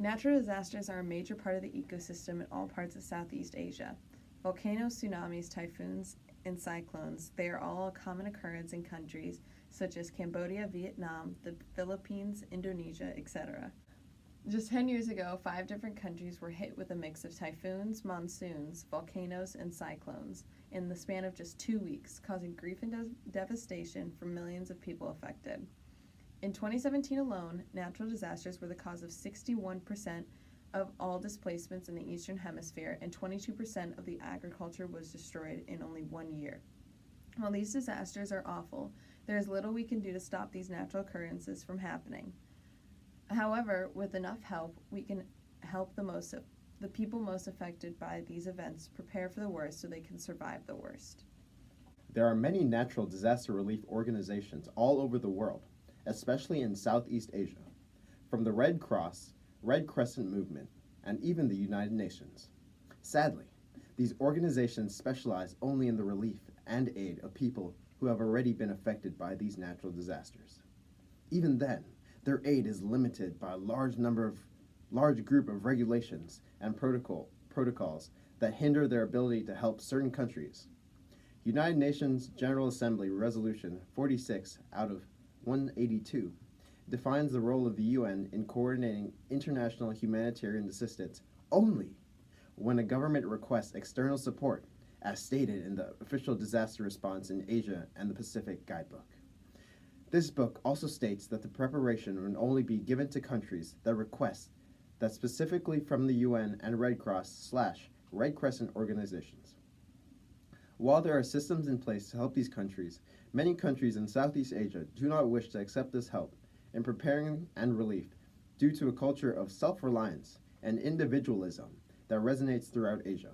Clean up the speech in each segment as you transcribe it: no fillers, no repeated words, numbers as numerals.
Natural disasters are a major part of the ecosystem in all parts of Southeast Asia. Volcanoes, tsunamis, typhoons, and cyclones, they are all a common occurrence in countries such as Cambodia, Vietnam, the Philippines, Indonesia, etc. Just 10 years ago, 5 different countries were hit with a mix of typhoons, monsoons, volcanoes, and cyclones in the span of just 2 weeks, causing grief and devastation for millions of people affected. In 2017 alone, natural disasters were the cause of 61% of all displacements in the Eastern Hemisphere, and 22% of the agriculture was destroyed in only 1 year. While these disasters are awful, there is little we can do to stop these natural occurrences from happening. However, with enough help, we can help the people most affected by these events prepare for the worst so they can survive the worst. There are many natural disaster relief organizations all over the world, especially in Southeast Asia, from the Red Cross, Red Crescent Movement, and even the United Nations. Sadly, these organizations specialize only in the relief and aid of people who have already been affected by these natural disasters. Even then, their aid is limited by a large group of regulations and protocols that hinder their ability to help certain countries. United Nations General Assembly Resolution 46 out of 182 defines the role of the UN in coordinating international humanitarian assistance only when a government requests external support, as stated in the Official Disaster Response in Asia and the Pacific Guidebook. This book also states that the preparation will only be given to countries that request that specifically from the UN and Red Cross/Red Crescent organizations. While there are systems in place to help these countries, many countries in Southeast Asia do not wish to accept this help in preparing and relief due to a culture of self-reliance and individualism that resonates throughout Asia.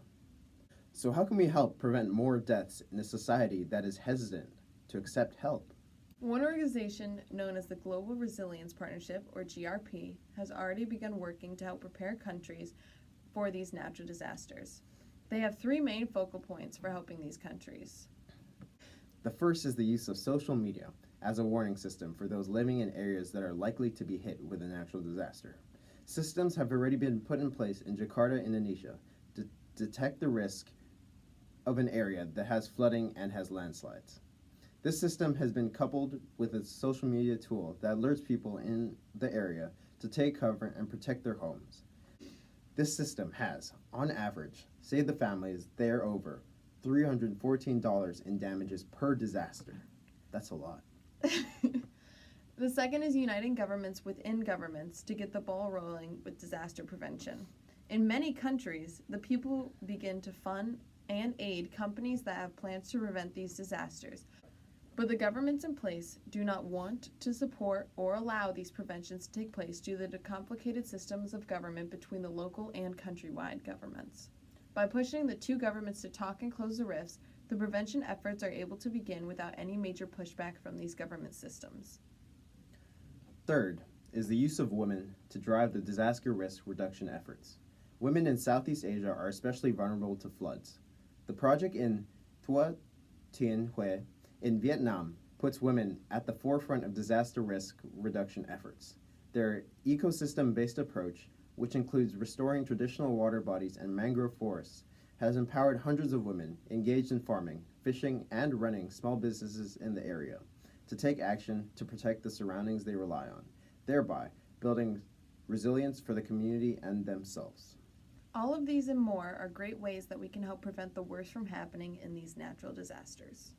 So how can we help prevent more deaths in a society that is hesitant to accept help? One organization known as the Global Resilience Partnership, or GRP, has already begun working to help prepare countries for these natural disasters. They have 3 main focal points for helping these countries. The first is the use of social media as a warning system for those living in areas that are likely to be hit with a natural disaster. Systems have already been put in place in Jakarta, Indonesia, to detect the risk of an area that has flooding and has landslides. This system has been coupled with a social media tool that alerts people in the area to take cover and protect their homes. This system has, on average, saved the families there over $314 in damages per disaster. That's a lot. The second is uniting governments within governments to get the ball rolling with disaster prevention. In many countries, the people begin to fund and aid companies that have plans to prevent these disasters. But the governments in place do not want to support or allow these preventions to take place due to the complicated systems of government between the local and countrywide governments. By pushing the 2 governments to talk and close the rifts, the prevention efforts are able to begin without any major pushback from these government systems. Third is the use of women to drive the disaster risk reduction efforts. Women in Southeast Asia are especially vulnerable to floods. The project in Tua Tien Hue in Vietnam puts women at the forefront of disaster risk reduction efforts. Their ecosystem-based approach, which includes restoring traditional water bodies and mangrove forests, has empowered hundreds of women engaged in farming, fishing, and running small businesses in the area to take action to protect the surroundings they rely on, thereby building resilience for the community and themselves. All of these and more are great ways that we can help prevent the worst from happening in these natural disasters.